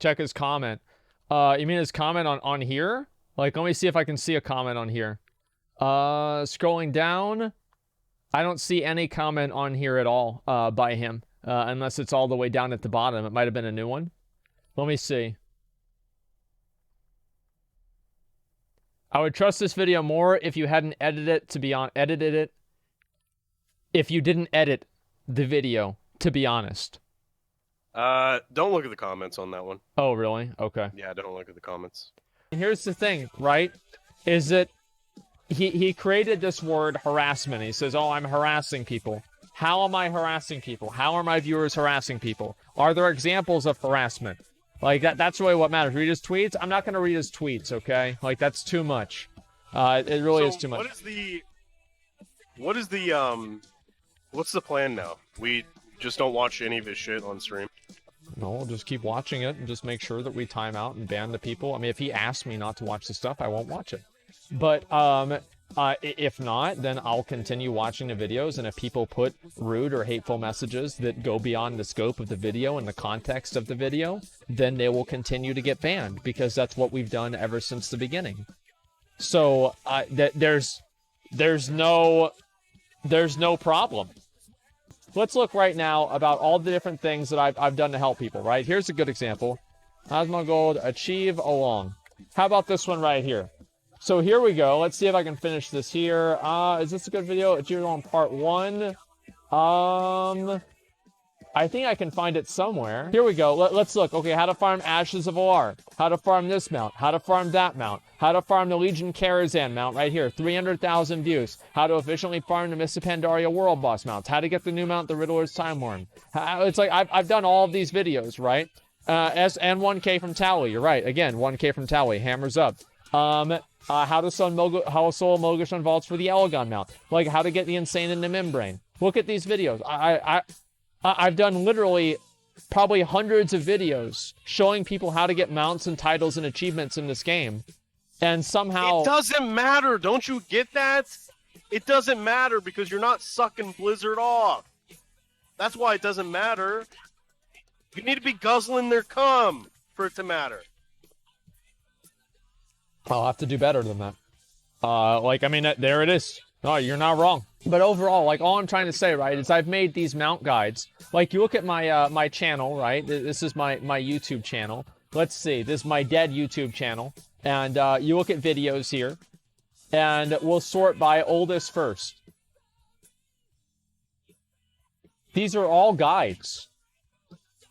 check his comment. You mean his comment on here? Like, let me see if I can see a comment on here. Scrolling down, I don't see any comment on here at all by him, unless it's all the way down at the bottom. It might have been a new one. Let me see. I would trust this video more if you hadn't edited it. If you didn't edit the video, to be honest. Don't look at the comments on that one. Oh, really? Okay. Yeah, don't look at the comments. Here's the thing, right? Is that he created this word harassment. He says, oh, I'm harassing people. How am I harassing people? How are my viewers harassing people? Are there examples of harassment? Like, that's really what matters. Read his tweets? I'm not going to read his tweets, okay? Like, that's too much. It really is too much. What's the plan now? We just don't watch any of his shit on stream? No, we'll just keep watching it and just make sure that we time out and ban the people. I mean, if he asks me not to watch the stuff, I won't watch it. But, if not, then I'll continue watching the videos, and if people put rude or hateful messages that go beyond the scope of the video and the context of the video, then they will continue to get banned, because that's what we've done ever since the beginning. So, there's no problem. Let's look right now about all the different things that I've done to help people, right? Here's a good example. Asmongold, achieve along. How about this one right here? So here we go. Let's see if I can finish this here. Is this a good video? Achieve along part 1. I think I can find it somewhere. Here we go. Let's look. Okay, how to farm Ashes of Alar. How to farm this mount. How to farm that mount. How to farm the Legion Karazhan mount right here. 300,000 views. How to efficiently farm the Mists of Pandaria World Boss mounts. How to get the new mount, the Riddler's Time Worm. It's like, I've done all of these videos, right? And 1K from Tally. You're right. Again, 1K from Tally. Hammers up. How to solo Mogushon vaults for the Elegon mount. Like, how to get the Insane in the Membrane. Look at these videos. I've done literally probably hundreds of videos showing people how to get mounts and titles and achievements in this game. And somehow... It doesn't matter. Don't you get that? It doesn't matter because you're not sucking Blizzard off. That's why it doesn't matter. You need to be guzzling their cum for it to matter. I'll have to do better than that. Like, I mean, there it is. No, you're not wrong. But overall, like, all I'm trying to say, right, is I've made these mount guides. Like, you look at my my channel, right? This is my YouTube channel. Let's see. This is my dead YouTube channel. And you look at videos here. And we'll sort by oldest first. These are all guides.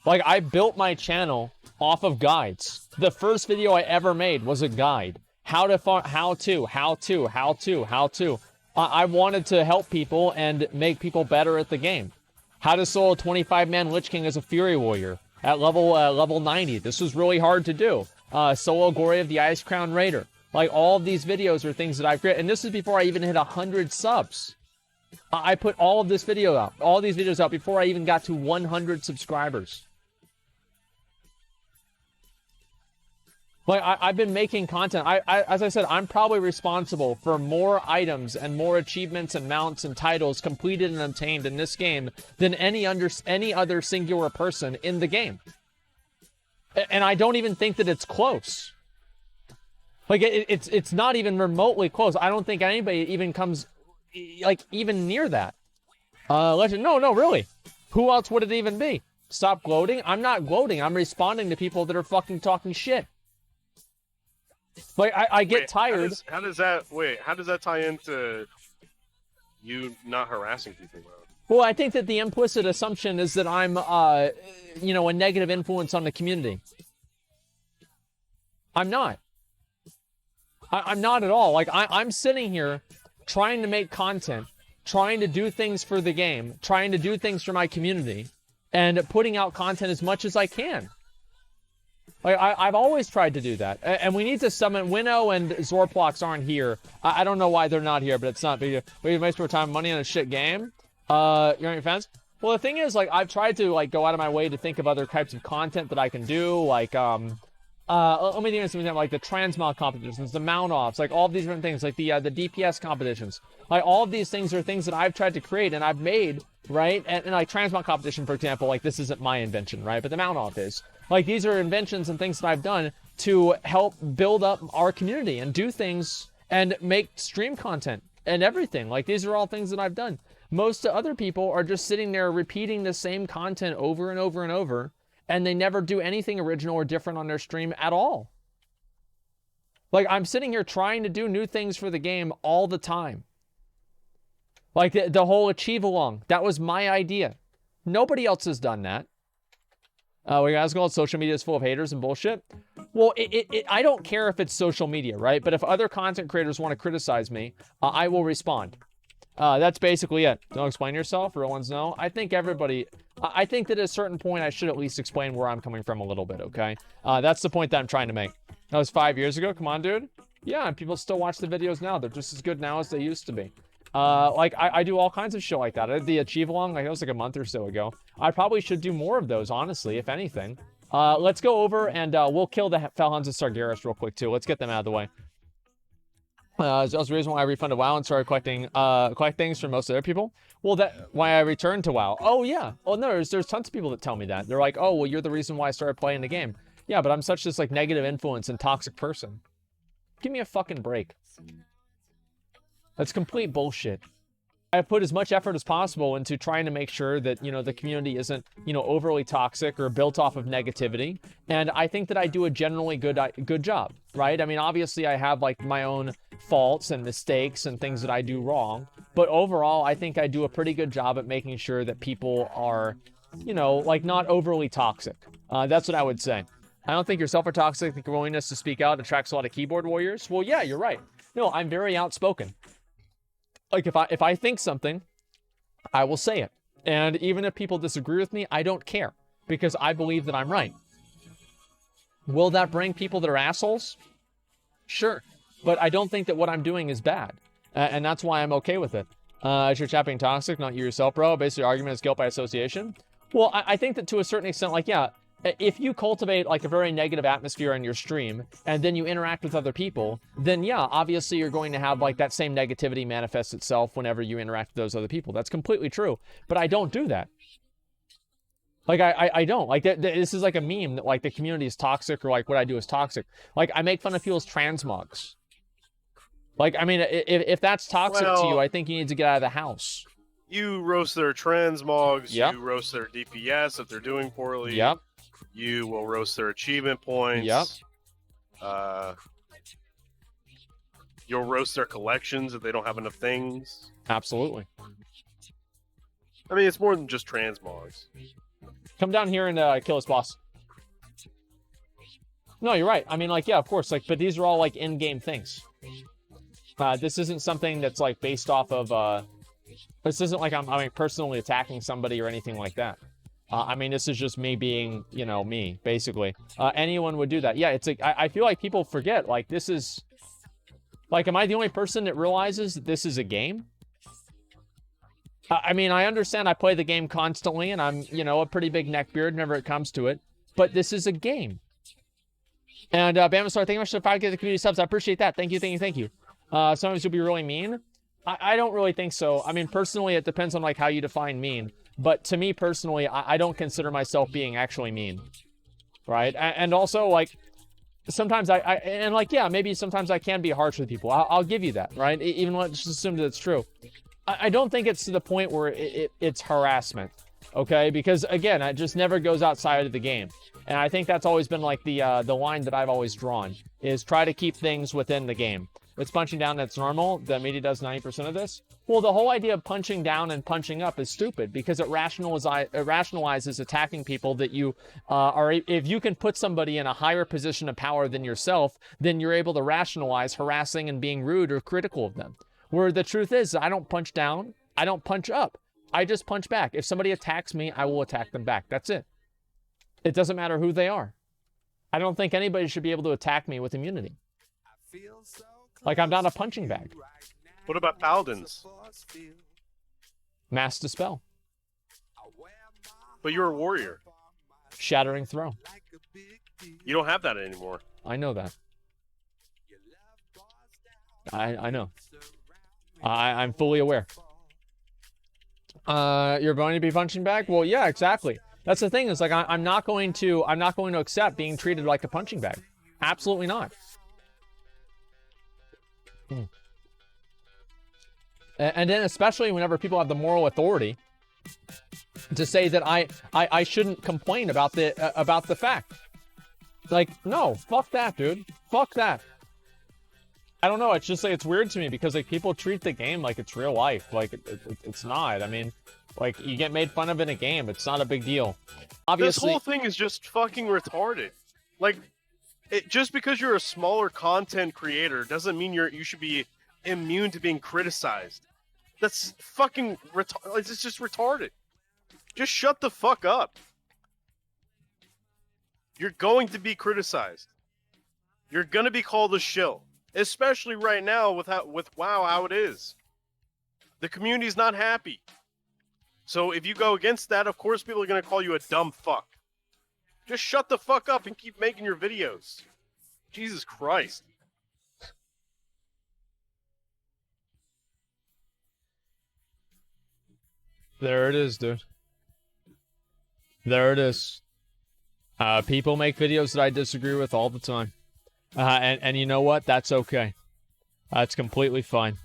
Like, I built my channel off of guides. The first video I ever made was a guide. How to farm, how to. I wanted to help people and make people better at the game. How to solo 25-man Lich King as a Fury Warrior at level 90. This was really hard to do. Solo Glory of the Ice Crown Raider. Like, all of these videos are things that I've created. And this is before I even hit 100 subs. I put all of this video out. All these videos out before I even got to 100 subscribers. Like, I've been making content. As I said, I'm probably responsible for more items and more achievements and mounts and titles completed and obtained in this game than any other singular person in the game. And I don't even think that it's close. Like, it's not even remotely close. I don't think anybody even comes, like, even near that. Legend, no, really. Who else would it even be? Stop gloating? I'm not gloating. I'm responding to people that are fucking talking shit. Like, I get tired. How does that tie into you not harassing people, bro? Well, I think that the implicit assumption is that I'm, a negative influence on the community. I'm not. I'm not at all. Like, I'm sitting here trying to make content, trying to do things for the game, trying to do things for my community, and putting out content as much as I can. Like, I've always tried to do that. And we need to summon... Winnow and Zorplox aren't here. I don't know why they're not here, but it's not big. We waste more time and money on a shit game. You're on your fence? Well, the thing is, like, I've tried to, like, go out of my way to think of other types of content that I can do. Like, let me think of some example, like the transmog competitions, the mount-offs, like all of these different things, like the DPS competitions. Like, all of these things are things that I've tried to create and I've made, right? And like transmog competition, for example, like, this isn't my invention, right? But the mount-off is. Like, these are inventions and things that I've done to help build up our community and do things and make stream content and everything. Like, these are all things that I've done. Most other people are just sitting there repeating the same content over and over and over, and they never do anything original or different on their stream at all. Like, I'm sitting here trying to do new things for the game all the time. Like, the whole achieve along, that was my idea. Nobody else has done that. We guys call it social media is full of haters and bullshit. Well, I don't care if it's social media, right? But if other content creators want to criticize me, I will respond. That's basically it. Don't explain yourself. Real ones know. I think I think that at a certain point, I should at least explain where I'm coming from a little bit, okay? That's the point that I'm trying to make. That was 5 years ago. Come on, dude. Yeah, and people still watch the videos now. They're just as good now as they used to be. Like, I do all kinds of shit like that. I did the Achieve Along, like, that was like a month or so ago. I probably should do more of those, honestly, if anything. Let's go over and we'll kill the Felhunds and Sargeras real quick, too. Let's get them out of the way. That's the reason why I refunded WoW and started collect things from most other people. Well, why I returned to WoW. Oh, yeah. Oh, no, there's tons of people that tell me that. They're like, oh, well, you're the reason why I started playing the game. Yeah, but I'm such this, like, negative influence and toxic person. Give me a fucking break. That's complete bullshit. I put as much effort as possible into trying to make sure that, you know, the community isn't, you know, overly toxic or built off of negativity. And I think that I do a generally good job, right? I mean, obviously I have like my own faults and mistakes and things that I do wrong. But overall, I think I do a pretty good job at making sure that people are, you know, like not overly toxic. That's what I would say. I don't think yourself are toxic. I think your willingness to speak out attracts a lot of keyboard warriors. Well, yeah, you're right. No, I'm very outspoken. Like, if I think something, I will say it. And even if people disagree with me, I don't care. Because I believe that I'm right. Will that bring people that are assholes? Sure. But I don't think that what I'm doing is bad. And that's why I'm okay with it. Is your chat being toxic, not you yourself, bro? Basically, your argument is guilt by association. Well, I think that to a certain extent, like, yeah, if you cultivate like a very negative atmosphere in your stream and then you interact with other people, then yeah, obviously you're going to have like that same negativity manifest itself whenever you interact with those other people. That's completely true. But I don't do that. Like, I don't. Like, this is like a meme that like the community is toxic or like what I do is toxic. Like, I make fun of people's transmogs. Like, I mean, if that's toxic to you, I think you need to get out of the house. You roast their transmogs. Yep. You roast their DPS if they're doing poorly. Yep. You will roast their achievement points. Yep. You'll roast their collections if they don't have enough things. Absolutely. I mean, it's more than just transmogs. Come down here and kill us, boss. No, you're right. I mean, like, yeah, of course. Like, but these are all like in-game things. This isn't something that's like based off of. This isn't like I'm personally attacking somebody or anything like that. I mean, this is just me being, you know, me, basically. Anyone would do that. Yeah, it's like, I feel like people forget, like, this is... Like, am I the only person that realizes that this is a game? I mean, I understand I play the game constantly, and I'm, you know, a pretty big neckbeard whenever it comes to it. But this is a game. And, Bama Star, thank you much for the 5K the community subs. I appreciate that. Thank you, thank you, thank you. Sometimes you'll be really mean. I don't really think so. I mean, personally, it depends on, like, how you define mean. But to me personally, I don't consider myself being actually mean, right? And also, like, sometimes and like, yeah, maybe sometimes I can be harsh with people. I'll give you that, right? Even let's just assume that it's true. I don't think it's to the point where it's harassment, okay? Because again, it just never goes outside of the game. And I think that's always been like the line that I've always drawn, is try to keep things within the game. It's punching down, that's normal. The media does 90% of this. Well, the whole idea of punching down and punching up is stupid because it rationalizes attacking people that you are. If you can put somebody in a higher position of power than yourself, then you're able to rationalize harassing and being rude or critical of them. Where the truth is, I don't punch down, I don't punch up. I just punch back. If somebody attacks me, I will attack them back. That's it. It doesn't matter who they are. I don't think anybody should be able to attack me with immunity. Like, I'm not a punching bag. What about paladins? Mass Dispel. But you're a warrior. Shattering Throw. You don't have that anymore. I know that. I know. I'm fully aware. You're going to be punching back? Well, yeah, exactly. That's the thing, is like I'm not going to accept being treated like a punching bag. Absolutely not. And then especially whenever people have the moral authority to say that I shouldn't complain about the fact. Like, no, fuck that, dude. Fuck that. I don't know. It's just like, it's weird to me because like people treat the game like it's real life. Like it's not. I mean, like you get made fun of in a game. It's not a big deal. Obviously, this whole thing is just fucking retarded. Like, just because you're a smaller content creator doesn't mean you should be immune to being criticized. That's fucking retarded. It's just retarded. Just shut the fuck up. You're going to be criticized. You're gonna be called a shill. Especially right now with how it is. The community's not happy. So if you go against that, of course people are going to call you a dumb fuck. Just shut the fuck up and keep making your videos. Jesus Christ. There it is, dude. There it is. People make videos that I disagree with all the time. And you know what? That's okay. That's completely fine.